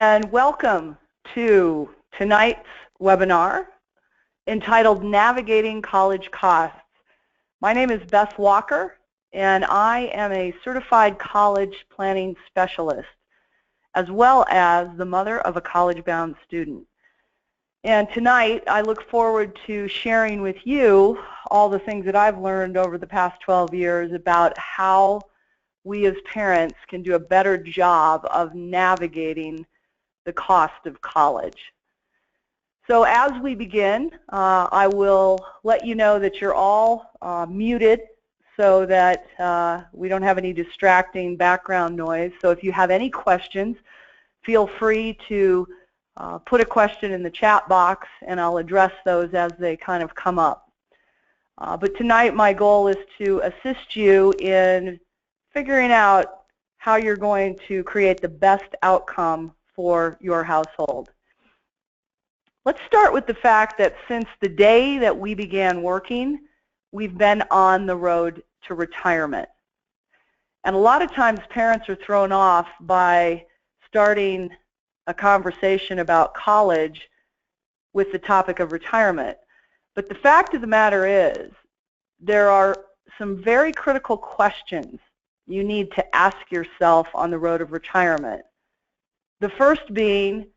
And welcome to tonight's webinar entitled Navigating College Costs. My name is Beth Walker, and I am a certified college planning specialist, as well as the mother of a college-bound student. And tonight, I look forward to sharing with you all the things that I've learned over the past 12 years about how we as parents can do a better job of navigating the cost of college. So as we begin, I will let you know that you're all muted so that we don't have any distracting background noise. So if you have any questions, feel free to put a question in the chat box and I'll address those as they kind of come up. But tonight my goal is to assist you in figuring out how you're going to create the best outcome for your household. Let's start with the fact that since the day that we began working, we've been on the road to retirement. And a lot of times parents are thrown off by starting a conversation about college with the topic of retirement. But the fact of the matter is, there are some very critical questions you need to ask yourself on the road of retirement. The first being,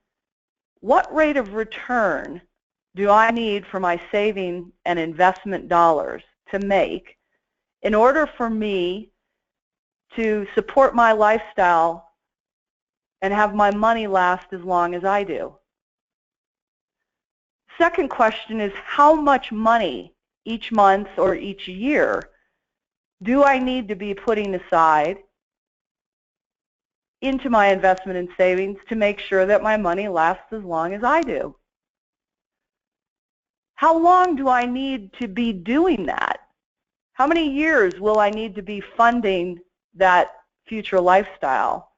what rate of return do I need for my saving and investment dollars to make in order for me to support my lifestyle and have my money last as long as I do? Second question is, how much money each month or each year do I need to be putting aside into my investment and savings to make sure that my money lasts as long as I do? How long do I need to be doing that? How many years will I need to be funding that future lifestyle?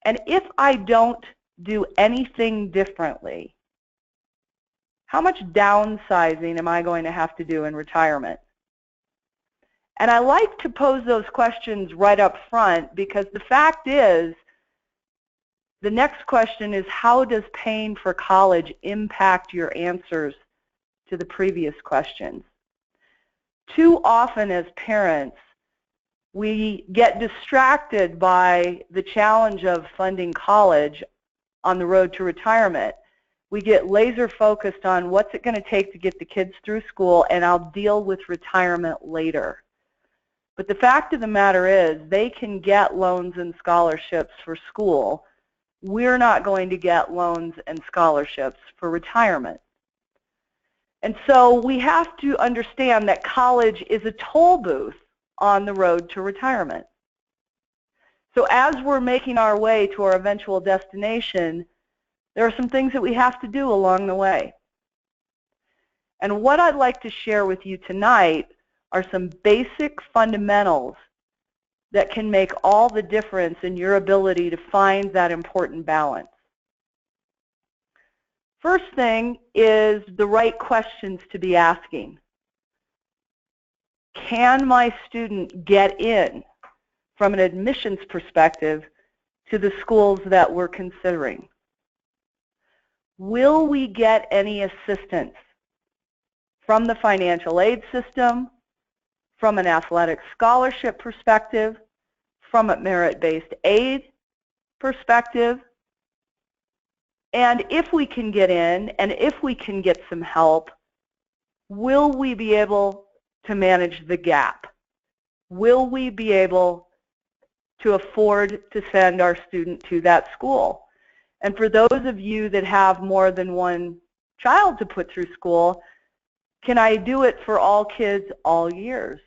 And if I don't do anything differently, how much downsizing am I going to have to do in retirement? And I like to pose those questions right up front because the fact is, the next question is, how does paying for college impact your answers to the previous questions? Too often as parents, we get distracted by the challenge of funding college on the road to retirement. We get laser focused on what's it going to take to get the kids through school, and I'll deal with retirement later. But the fact of the matter is, they can get loans and scholarships for school. We're not going to get loans and scholarships for retirement. And so we have to understand that college is a toll booth on the road to retirement. So as we're making our way to our eventual destination, there are some things that we have to do along the way. And what I'd like to share with you tonight are some basic fundamentals that can make all the difference in your ability to find that important balance. First thing is the right questions to be asking. Can my student get in from an admissions perspective to the schools that we're considering? Will we get any assistance from the financial aid system, from an athletic scholarship perspective, from a merit-based aid perspective? And if we can get in, and if we can get some help, will we be able to manage the gap? Will we be able to afford to send our student to that school? And for those of you that have more than one child to put through school, can I do it for all kids all years?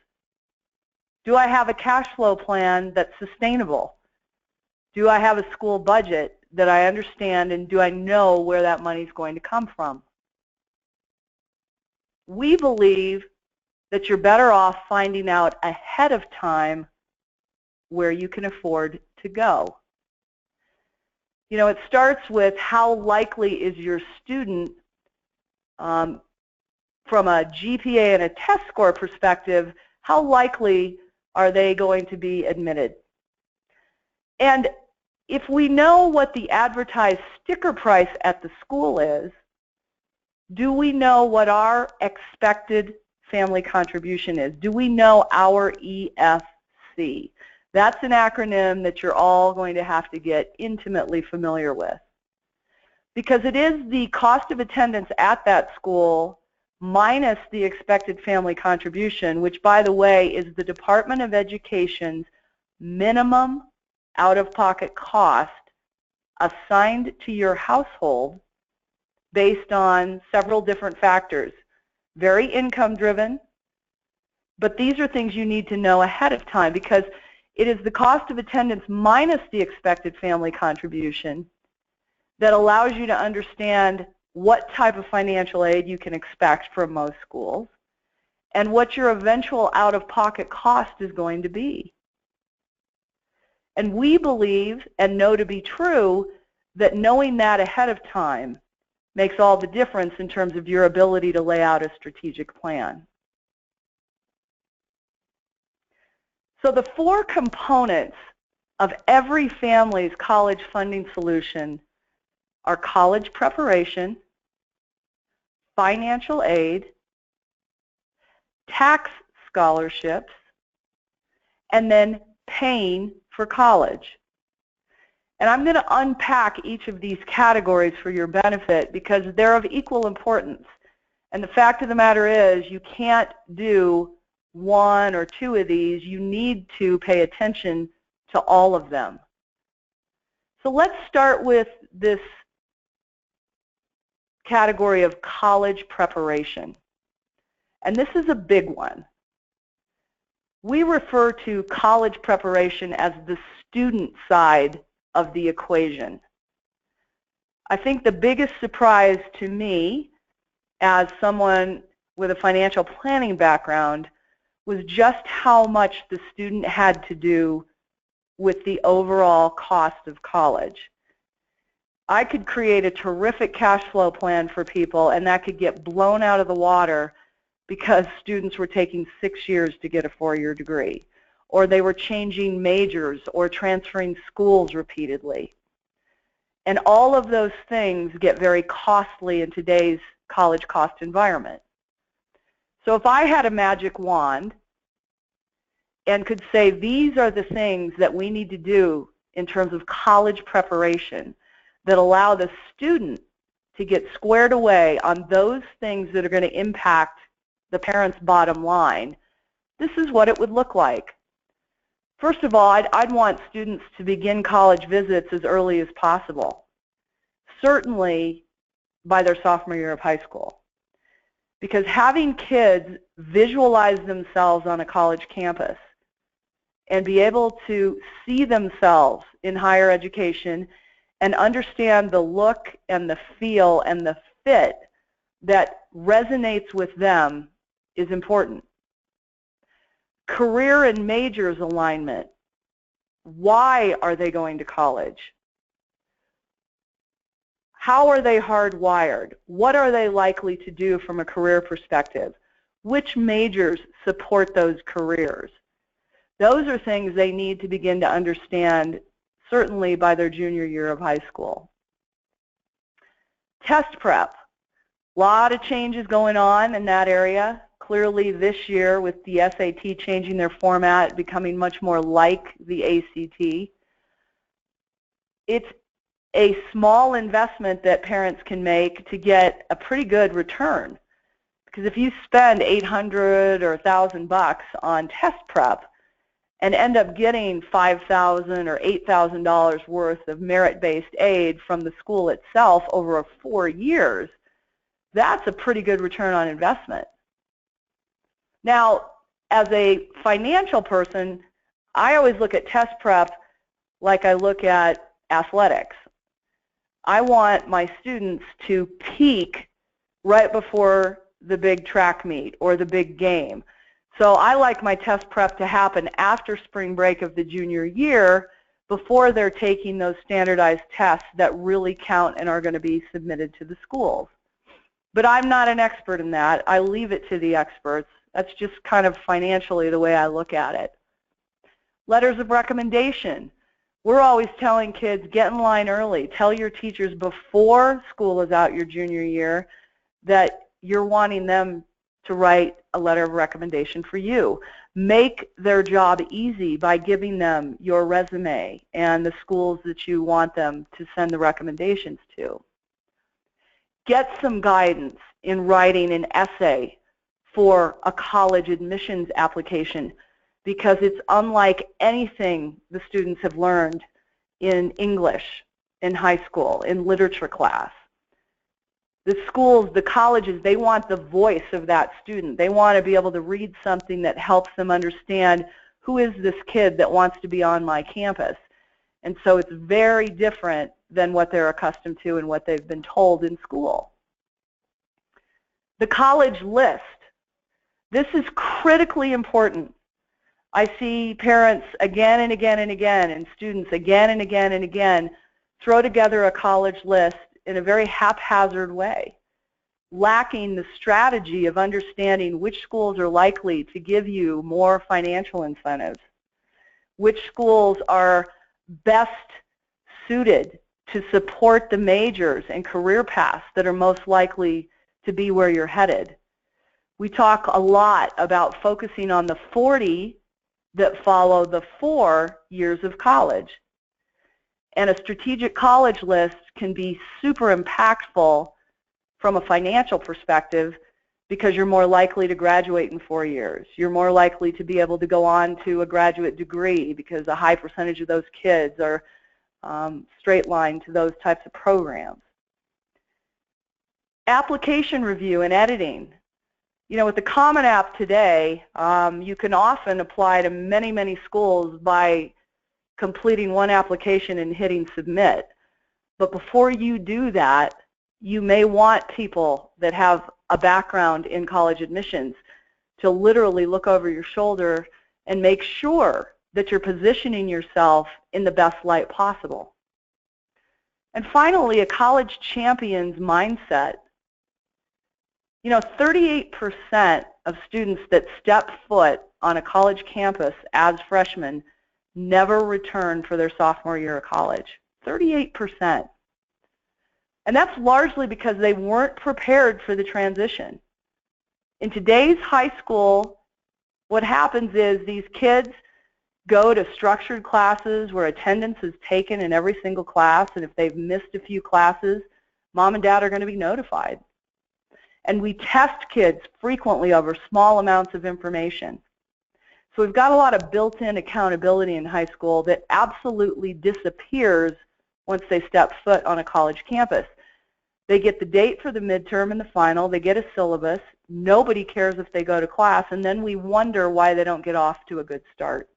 Do I have a cash flow plan that's sustainable? Do I have a school budget that I understand, and do I know where that money is going to come from? We believe that you're better off finding out ahead of time where you can afford to go. You know, it starts with how likely is your student from a GPA and a test score perspective, how likely are they going to be admitted? And If we know what the advertised sticker price at the school is, do we know what our expected family contribution is? Do we know our EFC? That's an acronym that you're all going to have to get intimately familiar with, because it is the cost of attendance at that school minus the expected family contribution, which, by the way, is the Department of Education's minimum out-of-pocket cost assigned to your household based on several different factors. Very income-driven, but these are things you need to know ahead of time, because it is the cost of attendance minus the expected family contribution that allows you to understand what type of financial aid you can expect from most schools and what your eventual out-of-pocket cost is going to be. And we believe and know to be true that knowing that ahead of time makes all the difference in terms of your ability to lay out a strategic plan. So the 4 components of every family's college funding solution are college preparation, financial aid, tax scholarships, and then paying for college. And I'm going to unpack each of these categories for your benefit because they're of equal importance. And the fact of the matter is you can't do 1 or 2 of these. You need to pay attention to all of them. So let's start with this category of college preparation. And this is a big one. We refer to college preparation as the student side of the equation. I think the biggest surprise to me as someone with a financial planning background was just how much the student had to do with the overall cost of college. I could create a terrific cash flow plan for people, and that could get blown out of the water because students were taking 6 years to get a 4-year degree, or they were changing majors or transferring schools repeatedly. And all of those things get very costly in today's college cost environment. So if I had a magic wand and could say these are the things that we need to do in terms of college preparation that allow the student to get squared away on those things that are going to impact the parent's bottom line, this is what it would look like. First of all, I'd want students to begin college visits as early as possible, certainly by their sophomore year of high school. Because having kids visualize themselves on a college campus and be able to see themselves in higher education and understand the look and the feel and the fit that resonates with them is important. Career and majors alignment. Why are they going to college? How are they hardwired? What are they likely to do from a career perspective? Which majors support those careers? Those are things they need to begin to understand, certainly by their junior year of high school. Test prep. A lot of changes going on in that area. Clearly this year with the SAT changing their format, becoming much more like the ACT. It's a small investment that parents can make to get a pretty good return. Because if you spend $800 or $1,000 on test prep and end up getting $5,000 or $8,000 worth of merit-based aid from the school itself over 4 years, that's a pretty good return on investment. Now, as a financial person, I always look at test prep like I look at athletics. I want my students to peak right before the big track meet or the big game. So I like my test prep to happen after spring break of the junior year before they're taking those standardized tests that really count and are going to be submitted to the schools. But I'm not an expert in that. I leave it to the experts. That's just kind of financially the way I look at it. Letters of recommendation. We're always telling kids, get in line early. Tell your teachers before school is out your junior year that you're wanting them to write a letter of recommendation for you. Make their job easy by giving them your resume and the schools that you want them to send the recommendations to. Get some guidance in writing an essay for a college admissions application, because it's unlike anything the students have learned in English in high school, in literature class. The schools, the colleges, they want the voice of that student. They want to be able to read something that helps them understand, who is this kid that wants to be on my campus? And so it's very different than what they're accustomed to and what they've been told in school. The college list. This is critically important. I see parents again and again and again, and students again and again and again, throw together a college list in a very haphazard way, lacking the strategy of understanding which schools are likely to give you more financial incentives, which schools are best suited to support the majors and career paths that are most likely to be where you're headed. We talk a lot about focusing on the 40 that follow the 4 years of college. And a strategic college list can be super impactful from a financial perspective, because you're more likely to graduate in 4 years. You're more likely to be able to go on to a graduate degree, because a high percentage of those kids are straight line to those types of programs. Application review and editing. You know, with the Common App today, you can often apply to many, many schools by completing one application and hitting submit. But before you do that, you may want people that have a background in college admissions to literally look over your shoulder and make sure that you're positioning yourself in the best light possible. And finally, a college champion's mindset. You know, 38% of students that step foot on a college campus as freshmen never return for their sophomore year of college. 38%. And that's largely because they weren't prepared for the transition. In today's high school, what happens is these kids go to structured classes where attendance is taken in every single class, and if they've missed a few classes, mom and dad are going to be notified. And we test kids frequently over small amounts of information. So we've got a lot of built-in accountability in high school that absolutely disappears once they step foot on a college campus. They get the date for the midterm and the final, they get a syllabus, nobody cares if they go to class, and then we wonder why they don't get off to a good start.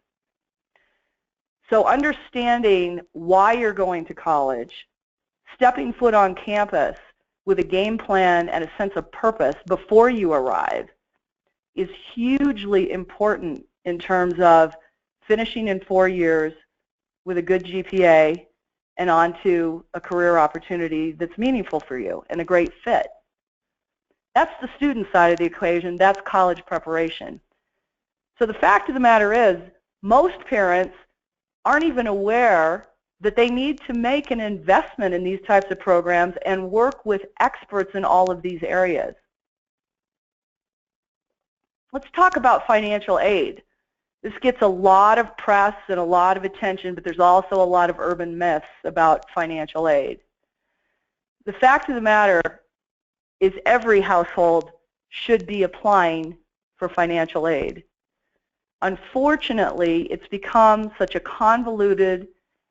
So understanding why you're going to college, stepping foot on campus with a game plan and a sense of purpose before you arrive is hugely important in terms of finishing in 4 years with a good GPA and onto a career opportunity that's meaningful for you and a great fit. That's the student side of the equation. That's college preparation. So the fact of the matter is, most parents aren't even aware that they need to make an investment in these types of programs and work with experts in all of these areas. Let's talk about financial aid. This gets a lot of press and a lot of attention, but there's also a lot of urban myths about financial aid. The fact of the matter is every household should be applying for financial aid. Unfortunately, it's become such a convoluted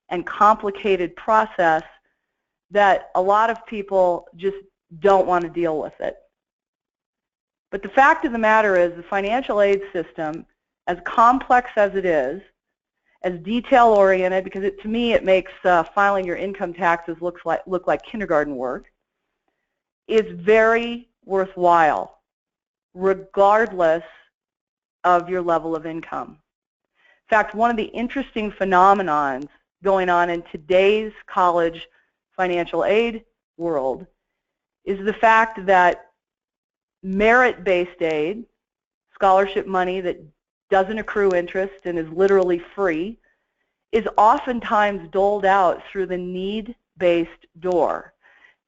and complicated process that a lot of people just don't want to deal with it. But the fact of the matter is the financial aid system, as complex as it is, as detail-oriented, because to me it makes filing your income taxes look like kindergarten work, is very worthwhile, regardless of your level of income. In fact, one of the interesting phenomenons going on in today's college financial aid world is the fact that merit-based aid, scholarship money that doesn't accrue interest and is literally free, is oftentimes doled out through the need-based door,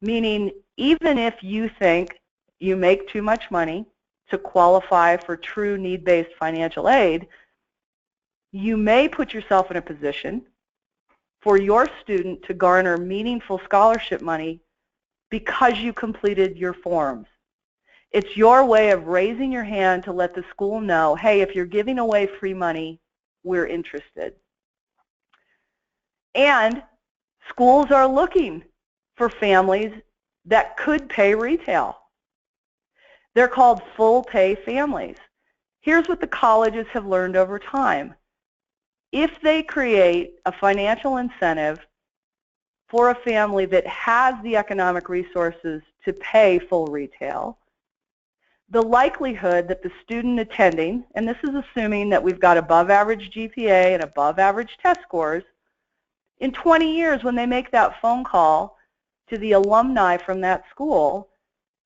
meaning even if you think you make too much money to qualify for true need-based financial aid, you may put yourself in a position for your student to garner meaningful scholarship money because you completed your forms. It's your way of raising your hand to let the school know, hey, if you're giving away free money, we're interested. And schools are looking for families that could pay retail. They're called full pay families. Here's what the colleges have learned over time. If they create a financial incentive for a family that has the economic resources to pay full retail, the likelihood that the student attending, and this is assuming that we've got above average GPA and above average test scores, in 20 years when they make that phone call to the alumni from that school,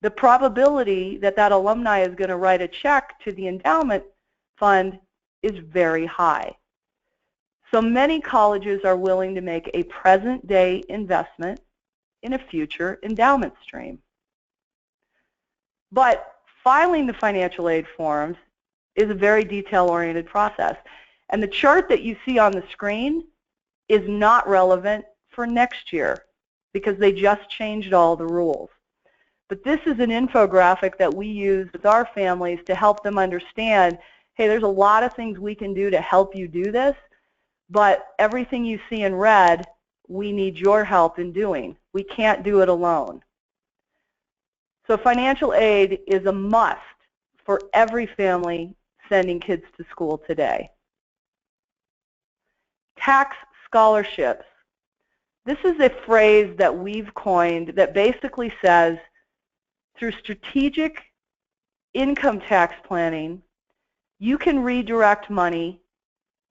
the probability that that alumni is going to write a check to the endowment fund is very high. So many colleges are willing to make a present-day investment in a future endowment stream. But filing the financial aid forms is a very detail-oriented process. And the chart that you see on the screen is not relevant for next year because they just changed all the rules. But this is an infographic that we use with our families to help them understand, hey, there's a lot of things we can do to help you do this, but everything you see in red, we need your help in doing. We can't do it alone. So financial aid is a must for every family sending kids to school today. Tax scholarships. This is a phrase that we've coined that basically says, through strategic income tax planning, you can redirect money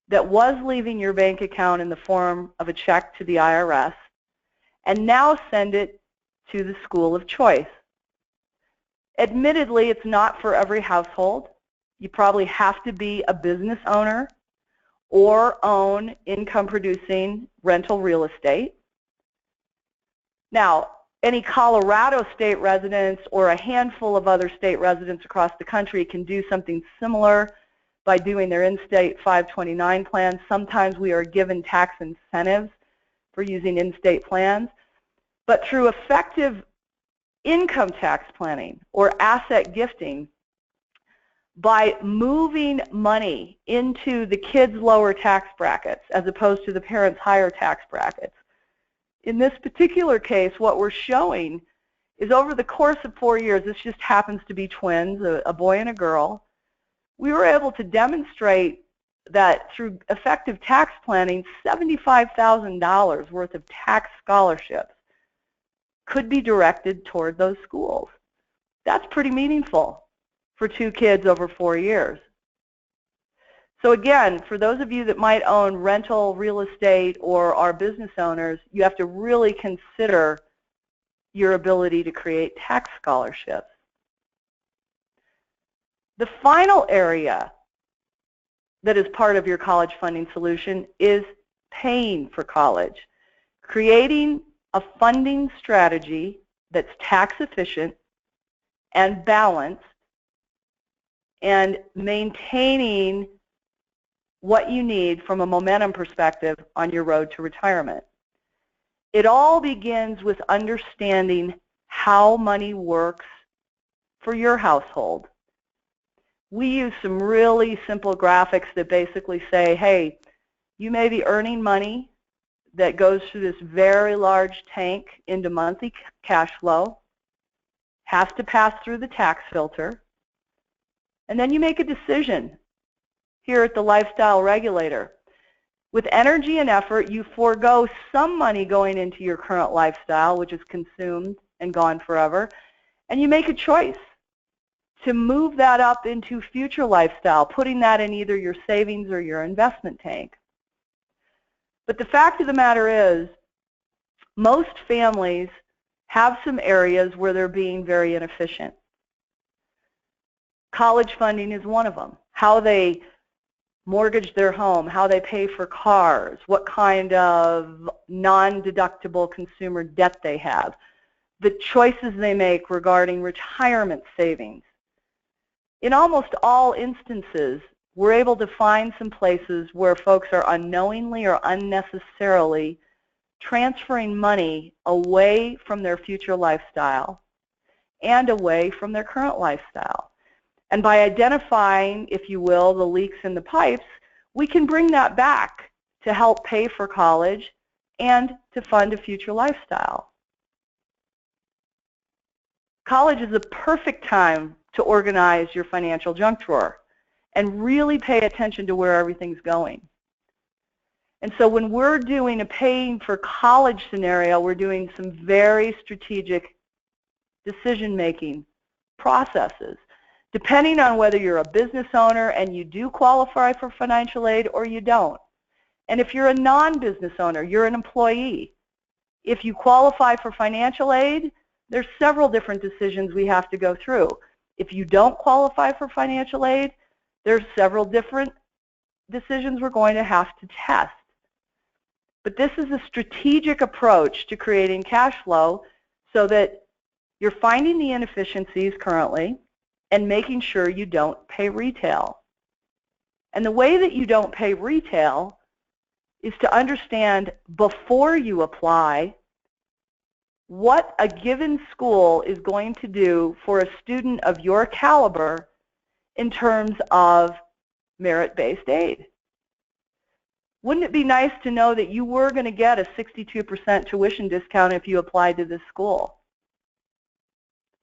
that was leaving your bank account in the form of a check to the IRS and now send it to the school of choice. Admittedly, it's not for every household. You probably have to be a business owner or own income-producing rental real estate. Now, any Colorado state residents or a handful of other state residents across the country can do something similar by doing their InState 529 plans. Sometimes we are given tax incentives for using InState plans. But through effective income tax planning or asset gifting, by moving money into the kids' lower tax brackets as opposed to the parents' higher tax brackets, in this particular case, what we're showing is over the course of 4 years, this just happens to be twins, a boy and a girl, we were able to demonstrate that through effective tax planning, $75,000 worth of tax scholarships could be directed toward those schools. That's pretty meaningful for 2 kids over 4 years. So again, for those of you that might own rental real estate or are business owners, you have to really consider your ability to create tax scholarships. The final area that is part of your college funding solution is paying for college. Creating a funding strategy that's tax efficient and balanced and maintaining what you need from a momentum perspective on your road to retirement. It all begins with understanding how money works for your household. We use some really simple graphics that basically say, hey, you may be earning money that goes through this very large tank into monthly cash flow, has to pass through the tax filter, and then you make a decision here at the lifestyle regulator. With energy and effort, you forego some money going into your current lifestyle, which is consumed and gone forever, and you make a choice to move that up into future lifestyle, putting that in either your savings or your investment tank. But the fact of the matter is, most families have some areas where they're being very inefficient. College funding is one of them. How they mortgage their home, how they pay for cars, what kind of non-deductible consumer debt they have, the choices they make regarding retirement savings. In almost all instances, we're able to find some places where folks are unknowingly or unnecessarily transferring money away from their future lifestyle and away from their current lifestyle. And by identifying, if you will, the leaks in the pipes, we can bring that back to help pay for college and to fund a future lifestyle. College is a perfect time to organize your financial junk drawer and really pay attention to where everything's going. And so when we're doing a paying for college scenario, we're doing some very strategic decision-making processes, depending on whether you're a business owner and you do qualify for financial aid or you don't. And if you're a non-business owner, you're an employee. If you qualify for financial aid, there's several different decisions we have to go through. If you don't qualify for financial aid, there's several different decisions we're going to have to test. But this is a strategic approach to creating cash flow so that you're finding the inefficiencies currently and making sure you don't pay retail. And the way that you don't pay retail is to understand before you apply what a given school is going to do for a student of your caliber in terms of merit-based aid. Wouldn't it be nice to know that you were going to get a 62% tuition discount if you applied to this school?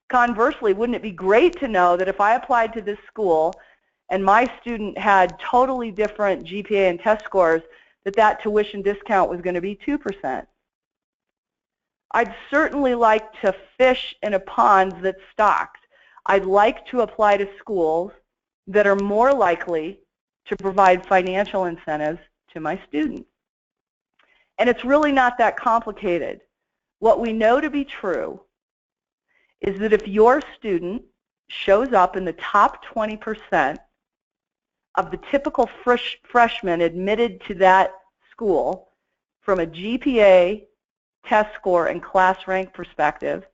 Conversely, wouldn't it be great to know that if I applied to this school and my student had totally different GPA and test scores, that that tuition discount was going to be 2%? I'd certainly like to fish in a pond that's stocked. I'd like to apply to schools that are more likely to provide financial incentives to my students. And it's really not that complicated. What we know to be true is that if your student shows up in the top 20% of the typical freshmen admitted to that school from a GPA, test score, and class rank perspective,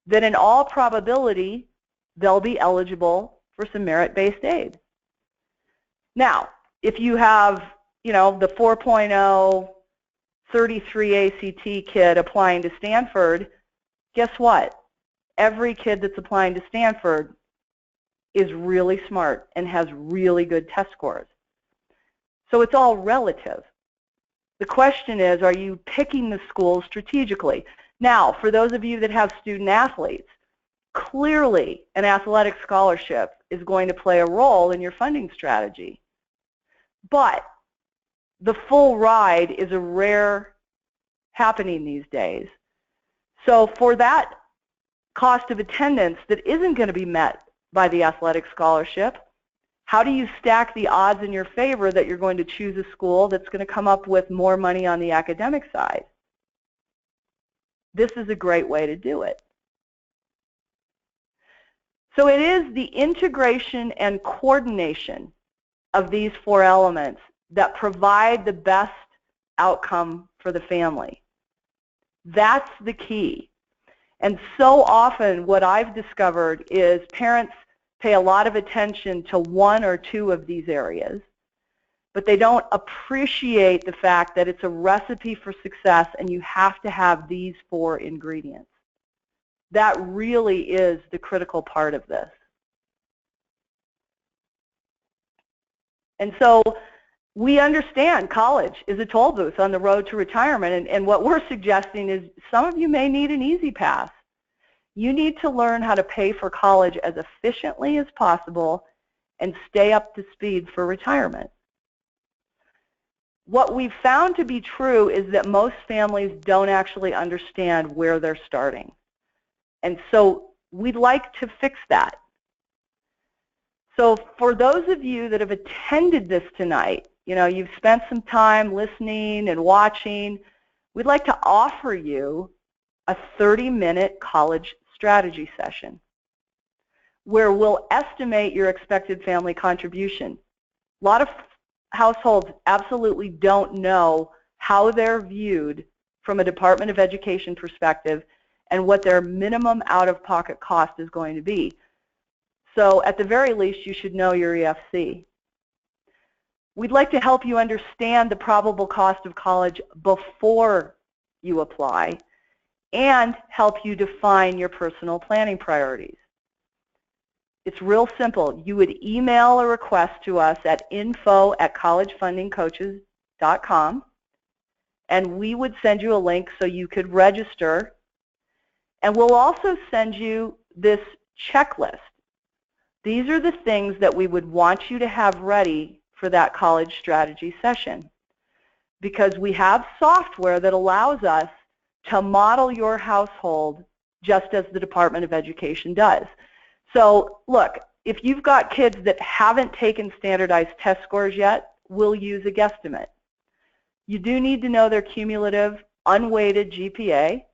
then in all probability they'll be eligible for some merit-based aid. Now, if you have, the 4.0, 33 ACT kid applying to Stanford, guess what? Every kid that's applying to Stanford is really smart and has really good test scores. So it's all relative. The question is, are you picking the schools strategically? Now, for those of you that have student athletes, clearly an athletic scholarship is going to play a role in your funding strategy. But the full ride is a rare happening these days. So for that cost of attendance that isn't going to be met by the athletic scholarship, how do you stack the odds in your favor that you're going to choose a school that's going to come up with more money on the academic side? This is a great way to do it. So it is the integration and coordination of these four elements that provide the best outcome for the family. That's the key. And so often what I've discovered is parents pay a lot of attention to one or two of these areas, but they don't appreciate the fact that it's a recipe for success and you have to have these four ingredients. That really is the critical part of this. And so we understand college is a toll booth on the road to retirement, and what we're suggesting is some of you may need an easy path. You need to learn how to pay for college as efficiently as possible and stay up to speed for retirement. What we've found to be true is that most families don't actually understand where they're starting. And so we'd like to fix that. So for those of you that have attended this tonight, you've spent some time listening and watching, we'd like to offer you a 30-minute college strategy session where we'll estimate your expected family contribution. A lot of households absolutely don't know how they're viewed from a Department of Education perspective and what their minimum out-of-pocket cost is going to be. So at the very least, you should know your EFC. We'd like to help you understand the probable cost of college before you apply and help you define your personal planning priorities. It's real simple. You would email a request to us at info@collegefundingcoaches.com, and we would send you a link so you could register. And we'll also send you this checklist. These are the things that we would want you to have ready for that college strategy session, because we have software that allows us to model your household just as the Department of Education does. So look, if you've got kids that haven't taken standardized test scores yet, we'll use a guesstimate. You do need to know their cumulative unweighted GPA,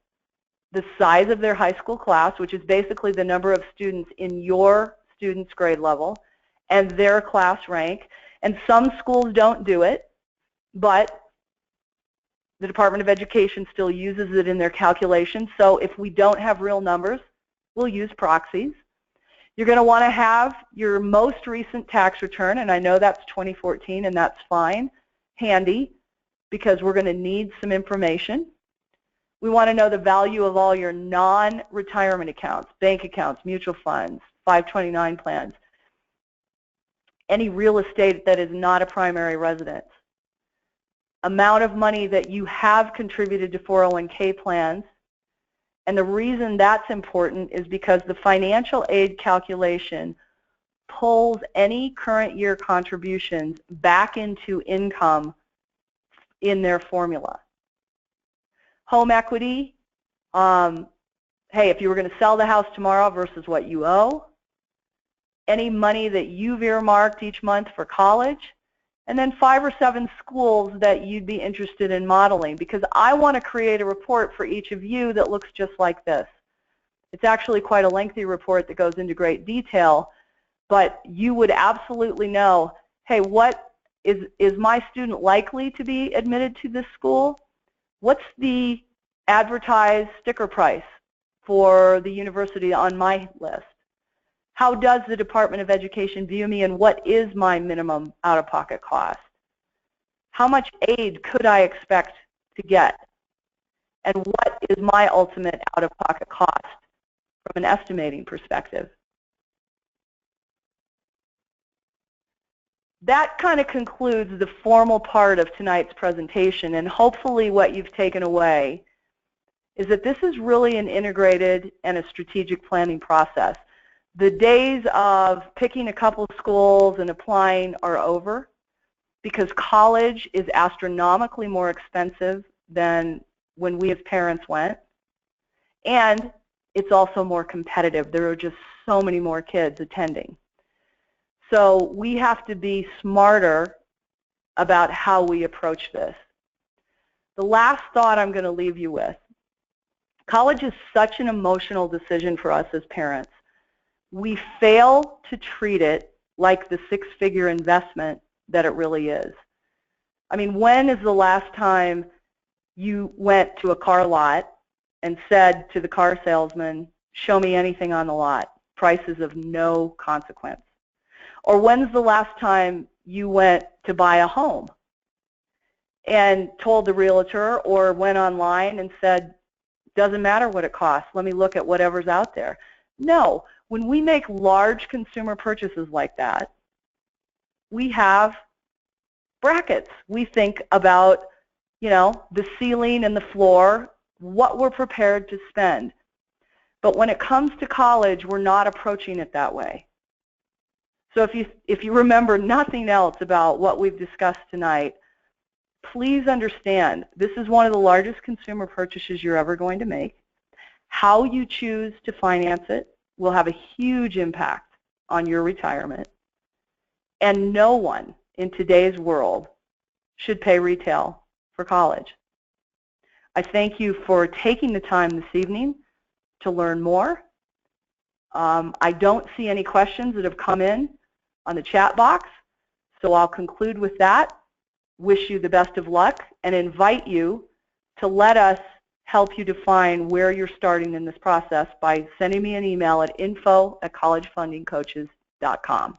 the size of their high school class, which is basically the number of students in your student's grade level, and their class rank. And some schools don't do it, but the Department of Education still uses it in their calculations. So if we don't have real numbers, we'll use proxies. You're going to want to have your most recent tax return, and I know that's 2014, and that's fine, handy, because we're going to need some information. We want to know the value of all your non-retirement accounts, bank accounts, mutual funds, 529 plans, any real estate that is not a primary residence, amount of money that you have contributed to 401k plans. And the reason that's important is because the financial aid calculation pulls any current year contributions back into income in their formula. Home equity, hey, if you were going to sell the house tomorrow versus what you owe, any money that you've earmarked each month for college, and then 5 or 7 schools that you'd be interested in modeling, because I want to create a report for each of you that looks just like this. It's actually quite a lengthy report that goes into great detail, but you would absolutely know, hey, what is my student likely to be admitted to this school? What's the advertised sticker price for the university on my list? How does the Department of Education view me, and what is my minimum out-of-pocket cost? How much aid could I expect to get? And what is my ultimate out-of-pocket cost from an estimating perspective? That kind of concludes the formal part of tonight's presentation, and hopefully what you've taken away is that this is really an integrated and a strategic planning process. The days of picking a couple schools and applying are over, because college is astronomically more expensive than when we as parents went, and it's also more competitive. There are just so many more kids attending. So we have to be smarter about how we approach this. The last thought I'm going to leave you with, college is such an emotional decision for us as parents. We fail to treat it like the 6-figure investment that it really is. I mean, when is the last time you went to a car lot and said to the car salesman, show me anything on the lot, prices of no consequence? Or when's the last time you went to buy a home and told the realtor or went online and said, doesn't matter what it costs, let me look at whatever's out there? No. When we make large consumer purchases like that, we have brackets. We think about, you know, the ceiling and the floor, what we're prepared to spend. But when it comes to college, we're not approaching it that way. So if you remember nothing else about what we've discussed tonight, please understand this is one of the largest consumer purchases you're ever going to make. How you choose to finance it will have a huge impact on your retirement. And no one in today's world should pay retail for college. I thank you for taking the time this evening to learn more. I don't see any questions that have come in on the chat box, So I'll conclude with that, wish you the best of luck, and invite you to let us help you define where you're starting in this process by sending me an email at info@collegefundingcoaches.com.